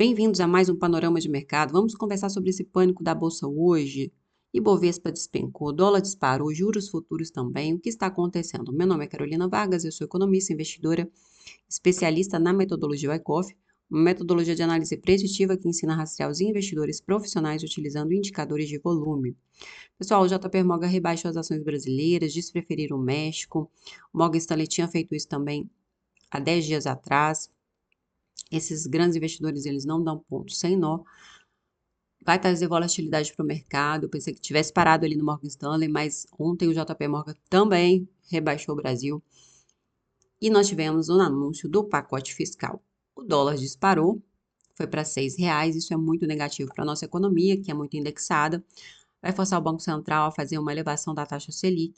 Bem-vindos a mais um Panorama de Mercado. Vamos conversar sobre esse pânico da Bolsa hoje. Ibovespa despencou, dólar disparou, juros futuros também. O que está acontecendo? Meu nome é Carolina Vargas, eu sou economista, investidora, especialista na metodologia Wyckoff, uma metodologia de análise preditiva que ensina a rastrear os investidores profissionais utilizando indicadores de volume. Pessoal, o JP Morgan rebaixou as ações brasileiras, diz preferir o México. O Morgan Stanley tinha feito isso também há 10 dias atrás. Esses grandes investidores, eles não dão ponto sem nó. Vai trazer volatilidade para o mercado. Eu pensei que tivesse parado ali no Morgan Stanley, mas ontem o JP Morgan também rebaixou o Brasil. E nós tivemos um anúncio do pacote fiscal. O dólar disparou, foi para R$ 6. Isso é muito negativo para a nossa economia, que é muito indexada. Vai forçar o Banco Central a fazer uma elevação da taxa Selic.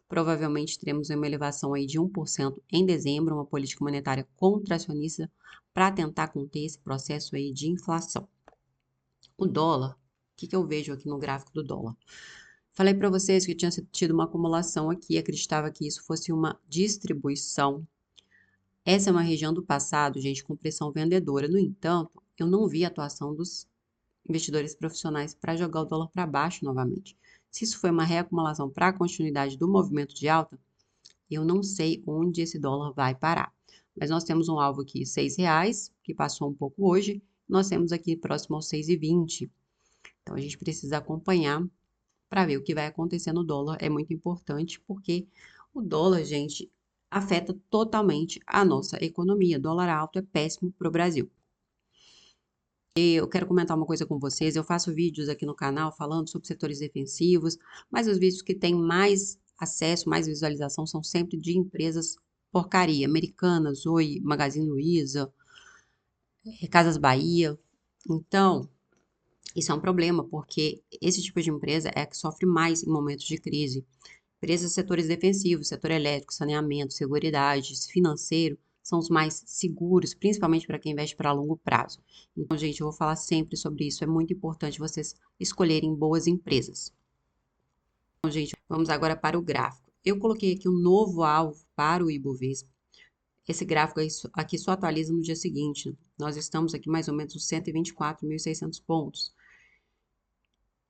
Provavelmente teremos uma elevação aí de 1% em dezembro, uma política monetária contracionista para tentar conter esse processo aí de inflação. O dólar, o que eu vejo aqui no gráfico do dólar? Falei para vocês que tinha tido uma acumulação aqui, acreditava que isso fosse uma distribuição. Essa é uma região do passado, gente, com pressão vendedora. No entanto, eu não vi a atuação dos investidores profissionais para jogar o dólar para baixo novamente. Se isso foi uma reacumulação para a continuidade do movimento de alta, eu não sei onde esse dólar vai parar. Mas nós temos um alvo aqui, R$ 6, que passou um pouco hoje. Nós temos aqui próximo aos 6,20. Então, a gente precisa acompanhar para ver o que vai acontecer no dólar. É muito importante porque o dólar, gente, afeta totalmente a nossa economia. Dólar alto é péssimo para o Brasil. Eu quero comentar uma coisa com vocês. Eu faço vídeos aqui no canal falando sobre setores defensivos, mas os vídeos que têm mais acesso, mais visualização são sempre de empresas porcaria, Americanas, Oi, Magazine Luiza, Casas Bahia. Então, isso é um problema, porque esse tipo de empresa é a que sofre mais em momentos de crise. Empresas de setores defensivos, setor elétrico, saneamento, seguridade, financeiro, são os mais seguros, principalmente para quem investe para longo prazo. Então, gente, eu vou falar sempre sobre isso. É muito importante vocês escolherem boas empresas. Então, gente, vamos agora para o gráfico. Eu coloquei aqui um novo alvo para o Ibovespa. Esse gráfico aqui só atualiza no dia seguinte. Nós estamos aqui mais ou menos nos 124.600 pontos.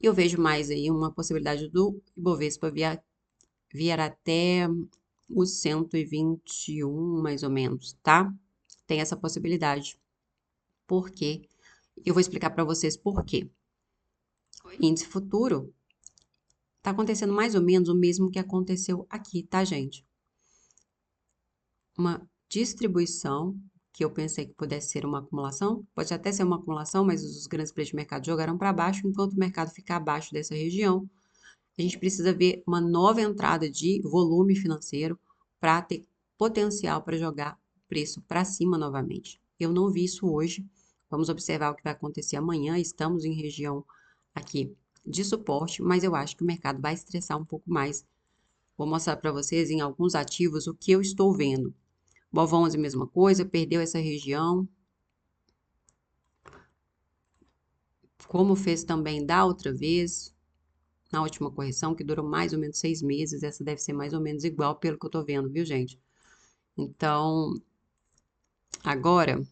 Eu vejo mais aí uma possibilidade do Ibovespa vier até os 121, mais ou menos, tá? Tem essa possibilidade. Por quê? Eu vou explicar para vocês por quê. O índice futuro tá acontecendo mais ou menos o mesmo que aconteceu aqui, tá, gente? Uma distribuição, que eu pensei que pudesse ser uma acumulação, pode até ser uma acumulação, mas os grandes preços de mercado jogaram para baixo, enquanto o mercado fica abaixo dessa região. A gente precisa ver uma nova entrada de volume financeiro para ter potencial para jogar o preço para cima novamente. Eu não vi isso hoje. Vamos observar o que vai acontecer amanhã. Estamos em região aqui de suporte, mas eu acho que o mercado vai estressar um pouco mais. Vou mostrar para vocês em alguns ativos o que eu estou vendo. Bovão, a mesma coisa, perdeu essa região. Como fez também da outra vez, na última correção, que durou mais ou menos 6 meses. Essa deve ser mais ou menos igual pelo que eu tô vendo, viu, gente? Então, agora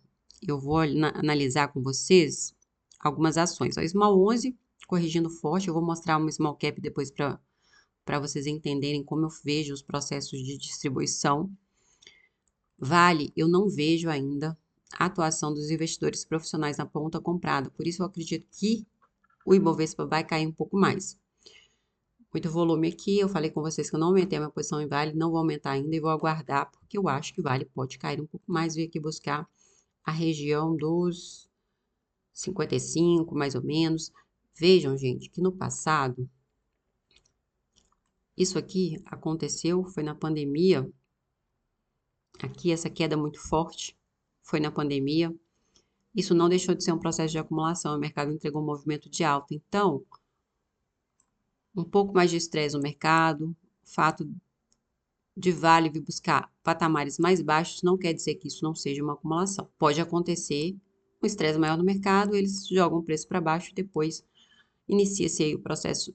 eu vou analisar com vocês algumas ações. A Small 11, corrigindo forte, eu vou mostrar uma Small Cap depois para vocês entenderem como eu vejo os processos de distribuição. Vale, eu não vejo ainda a atuação dos investidores profissionais na ponta comprada, por isso eu acredito que o Ibovespa vai cair um pouco mais. Muito volume aqui, eu falei com vocês que eu não aumentei a minha posição em Vale, não vou aumentar ainda e vou aguardar, porque eu acho que Vale pode cair um pouco mais, vir aqui buscar a região dos 55, mais ou menos. Vejam, gente, que no passado, isso aqui aconteceu, foi na pandemia, aqui essa queda muito forte, foi na pandemia. Isso não deixou de ser um processo de acumulação, o mercado entregou um movimento de alta. Então, um pouco mais de estresse no mercado, o fato de Vale vir buscar patamares mais baixos não quer dizer que isso não seja uma acumulação. Pode acontecer um estresse maior no mercado, eles jogam o preço para baixo e depois inicia-se aí o processo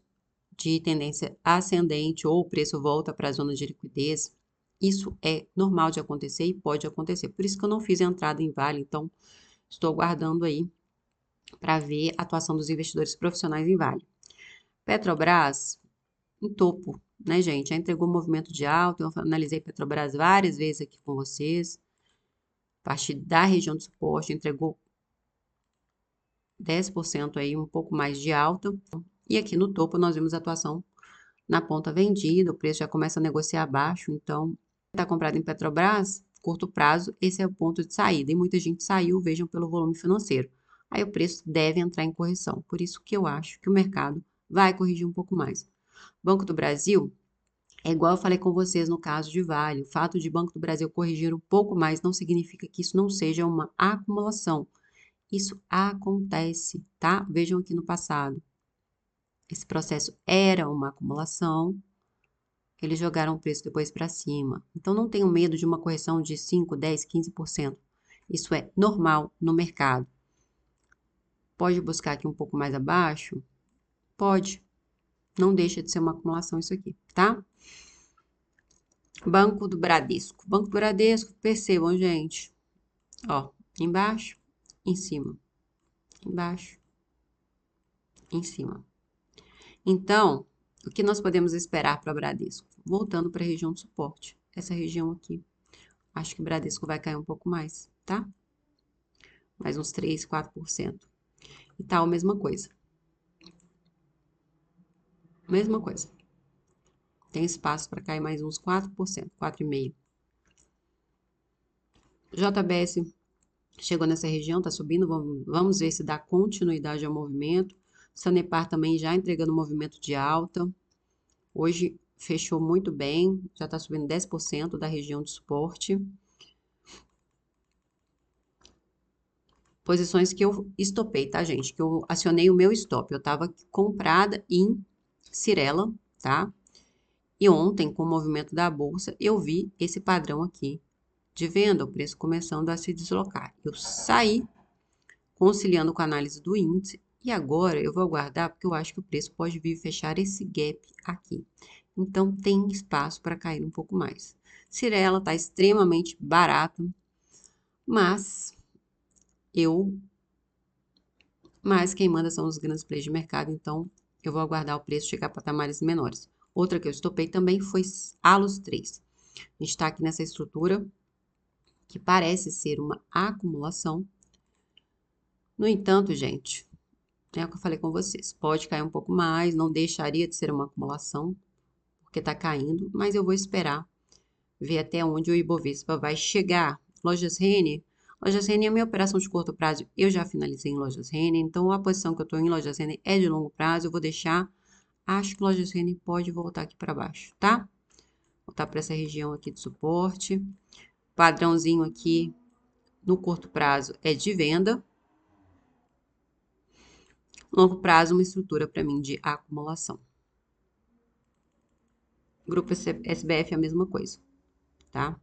de tendência ascendente ou o preço volta para a zona de liquidez. Isso é normal de acontecer e pode acontecer. Por isso que eu não fiz a entrada em Vale, então Estou aguardando aí para ver a atuação dos investidores profissionais em Vale. Petrobras, em topo, né, gente? Já entregou movimento de alta. Eu analisei Petrobras várias vezes aqui com vocês. A partir da região de suporte, entregou 10% aí, um pouco mais de alta. E aqui no topo nós vimos a atuação na ponta vendida, o preço já começa a negociar abaixo, então está comprado em Petrobras, curto prazo, esse é o ponto de saída. E muita gente saiu, vejam pelo volume financeiro. Aí o preço deve entrar em correção. Por isso que eu acho que o mercado vai corrigir um pouco mais. Banco do Brasil, é igual eu falei com vocês no caso de Vale. O fato de Banco do Brasil corrigir um pouco mais não significa que isso não seja uma acumulação. Isso acontece, tá? Vejam aqui no passado. Esse processo era uma acumulação, eles jogaram o preço depois para cima. Então não tenham medo de uma correção de 5, 10, 15%. Isso é normal no mercado. Pode buscar aqui um pouco mais abaixo? Pode. Não deixa de ser uma acumulação isso aqui, tá? Banco do Bradesco. Banco do Bradesco, percebam, gente. Ó, embaixo, em cima. Embaixo, em cima. Então, o que nós podemos esperar para o Bradesco? Voltando para a região de suporte. Essa região aqui. Acho que o Bradesco vai cair um pouco mais, tá? Mais uns 3, 4%. E tal, mesma coisa. Mesma coisa. Tem espaço para cair mais uns 4%, 4,5%. JBS chegou nessa região, está subindo, vamos ver se dá continuidade ao movimento. Sanepar também já entregando movimento de alta. Hoje fechou muito bem, já está subindo 10% da região de suporte. Posições que eu estopei, tá, gente? Que eu acionei o meu stop. Eu estava comprada em Cirela, tá? E ontem, com o movimento da bolsa, eu vi esse padrão aqui de venda, o preço começando a se deslocar. Eu saí conciliando com a análise do índice e agora eu vou aguardar porque eu acho que o preço pode vir fechar esse gap aqui. Então tem espaço para cair um pouco mais. Cirela está extremamente barato, mas quem manda são os grandes players de mercado, então eu vou aguardar o preço chegar a patamares menores. Outra que eu estopei também foi Alus 3. A gente está aqui nessa estrutura que parece ser uma acumulação. No entanto, gente, é o que eu falei com vocês, pode cair um pouco mais, não deixaria de ser uma acumulação, porque está caindo, mas eu vou esperar ver até onde o Ibovespa vai chegar. Lojas Renner é a minha operação de curto prazo, eu já finalizei em Lojas Renner, então a posição que eu estou em Lojas Renner é de longo prazo, eu vou deixar, acho que Lojas Renner pode voltar aqui para baixo, tá? Voltar para essa região aqui de suporte, padrãozinho aqui no curto prazo é de venda, longo prazo uma estrutura para mim de acumulação. Grupo SBF é a mesma coisa, tá?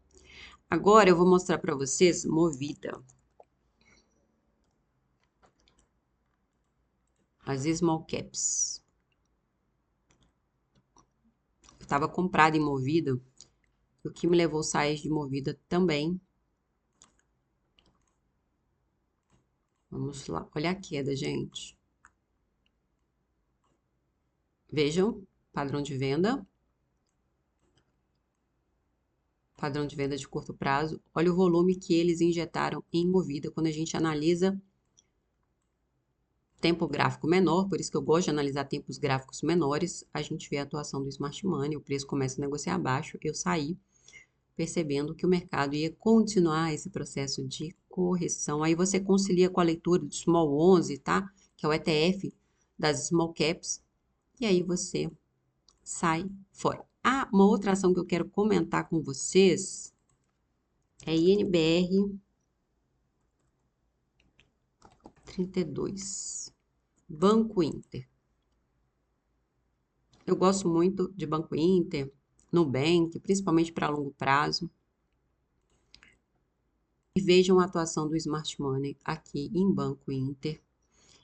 Agora eu vou mostrar para vocês Movida. As small caps. Eu estava comprada em Movida, o que me levou a sair de Movida também. Vamos lá, olha a queda, gente. Vejam, padrão de venda. Padrão de venda de curto prazo. Olha o volume que eles injetaram em Movida quando a gente analisa tempo gráfico menor, por isso que eu gosto de analisar tempos gráficos menores, a gente vê a atuação do Smart Money, o preço começa a negociar abaixo, eu saí percebendo que o mercado ia continuar esse processo de correção. Aí você concilia com a leitura do Small 11, tá? Que é o ETF das Small Caps, e aí você sai fora. Ah, uma outra ação que eu quero comentar com vocês é INBR 32, Banco Inter. Eu gosto muito de Banco Inter, Nubank, principalmente para longo prazo. E vejam a atuação do Smart Money aqui em Banco Inter,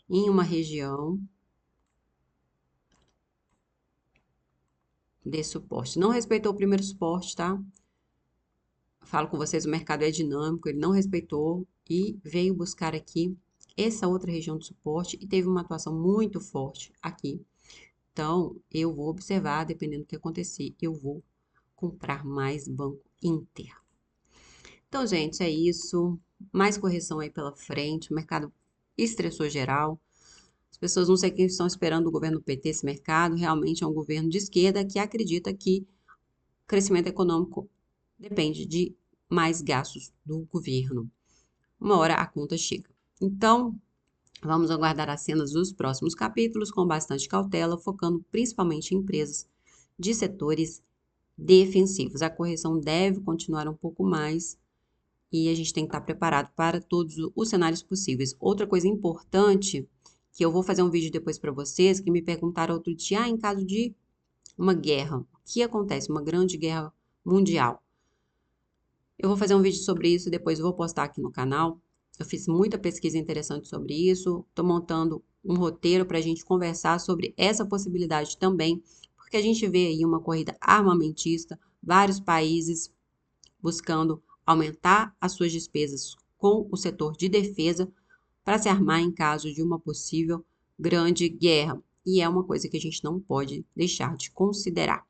em uma região de suporte. Não respeitou o primeiro suporte, tá? Falo com vocês, o mercado é dinâmico, ele não respeitou e veio buscar aqui essa outra região de suporte e teve uma atuação muito forte aqui. Então, eu vou observar, dependendo do que acontecer, eu vou comprar mais Banco Inter. Então, gente, é isso. Mais correção aí pela frente. O mercado estressou geral. As pessoas não sei quem estão esperando o governo PT esse mercado. Realmente é um governo de esquerda que acredita que o crescimento econômico depende de mais gastos do governo. Uma hora a conta chega. Então, vamos aguardar as cenas dos próximos capítulos com bastante cautela, focando principalmente em empresas de setores defensivos. A correção deve continuar um pouco mais e a gente tem que estar preparado para todos os cenários possíveis. Outra coisa importante, que eu vou fazer um vídeo depois para vocês, que me perguntaram outro dia, em caso de uma guerra, o que acontece? Uma grande guerra mundial. Eu vou fazer um vídeo sobre isso, depois vou postar aqui no canal. Eu fiz muita pesquisa interessante sobre isso, estou montando um roteiro para a gente conversar sobre essa possibilidade também, porque a gente vê aí uma corrida armamentista, vários países buscando aumentar as suas despesas com o setor de defesa para se armar em caso de uma possível grande guerra. E é uma coisa que a gente não pode deixar de considerar.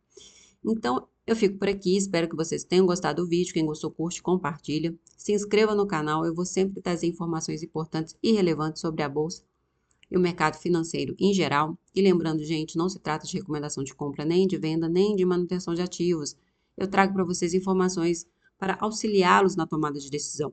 Então, eu fico por aqui, espero que vocês tenham gostado do vídeo. Quem gostou, curte, compartilha. Se inscreva no canal, eu vou sempre trazer informações importantes e relevantes sobre a Bolsa e o mercado financeiro em geral. E lembrando, gente, não se trata de recomendação de compra, nem de venda, nem de manutenção de ativos. Eu trago para vocês informações para auxiliá-los na tomada de decisão.